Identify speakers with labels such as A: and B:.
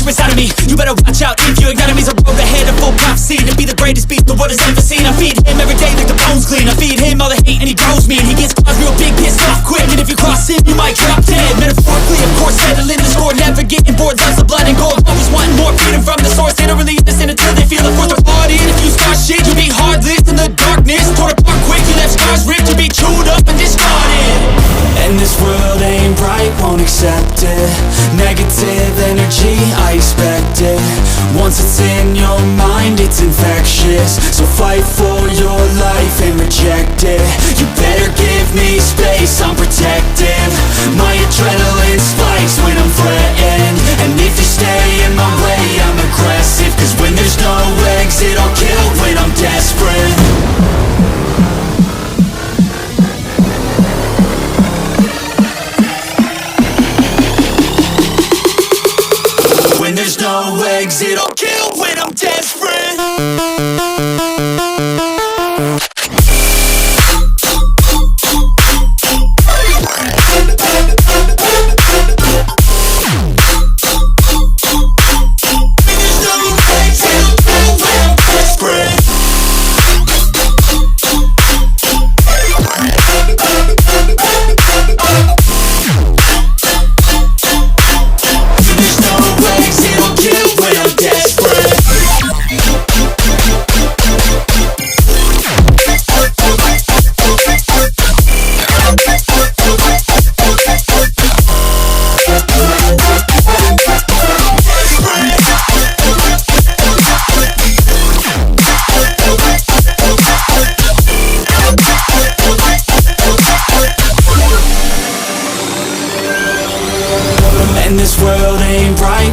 A: inside of me. You better watch out if your enemy's a road ahead of full prophecy. To be the greatest beast the world has ever seen. I feed him every day like the bones clean. I feed him all the hate and he grows me. And he gets caused real big, pissed off quick. And if you cross him, you might drop dead. Metaphorically, of course, settling the score. Never getting bored, loves of blood and gore. Always wanting more freedom from the source. They don't really understand until they feel the force of blood in. If you start shit, you'll be heartless in the darkness. Torn apart quick, you left scars ripped. You'll be chewed up and discarded.
B: And this world ain't right, won't accept it. Negative energy, I expect it. Once it's in your mind, it's infectious. So fight for your life and reject it. You better give me space, I'm protective. My adrenaline spikes when I'm threatened. And if you stay in my way, I'm aggressive. Cause when there's no exit, I'll kill when I'm desperate. When there's no exit,